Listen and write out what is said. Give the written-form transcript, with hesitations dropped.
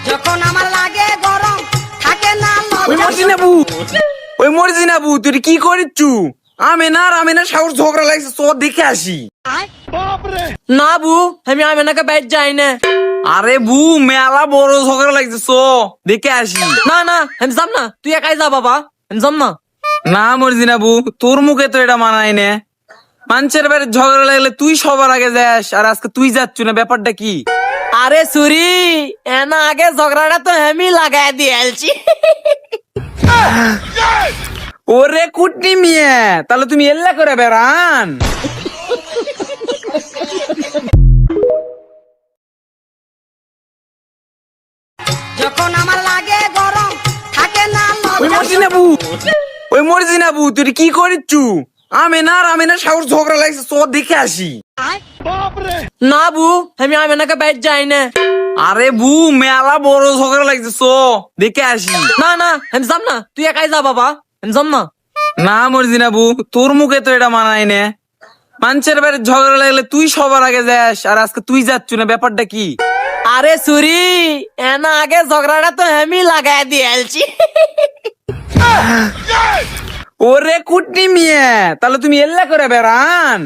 যখন আমার লাগে গরম থাকে না ওই মর্জিনা বু, ওই মর্জিনা বু, তুই কি করিচ্ছু? আমেনার সাহস ঝগড়া লাগছে, চো দেখে আসি। না বু, আমি আমেনাকে বাইর যাই না। আরে বু, মেলা বড় ঝগড়া লাগছে, চো দেখে আসি। না না, আমি যাম না, তুই একাই যা বাবা, আমি যাম না। না মর্জিনা বু, তোর মুখে তো এটা মানায় না। মানুষের বাড়ির ঝগড়া লাগলে তুই সবার আগে যাস, আর আজকে তুই যাচ্ছ না, ব্যাপারটা কি? আরে সুরি, এনা আগে ঝগড়াটা তো আমি লাগাই দিয়েছি। ওরে কুটনি মিয়া, তাহলে তুমি এল্লা করে বেড়ান। যখন আমার লাগে গরম থাকে না ওই মর্জিনা বু, ওই মর্জিনা বু, তুই কি করিচ্ছু? আমেনার সাহস ঝগড়া লাগছে, চো দেখে আসি। না বু, আমি আমেনাকে বাইর যাই না। আরে বু, মেলা বড় ঝগড়া লাগছে, চো দেখে আসি। না না, আমি যাম না, তুই একাই যা বাবা, আমি যাম না। না মর্জিনা বু, তোর মুখে তো এটা মানায় না। মানুষের বাড়ির ঝগড়া লাগলে তুই সবার আগে যাস, আর আজকে তুই যাচ্ছ না, ব্যাপারটা কি? আরে সুরি, এনা আগে ঝগড়াটা তো আমি লাগাই দিয়েছি। ওরে কুটনি মিয়া, তাহলে তুমি এল্লা করে বেড়ান।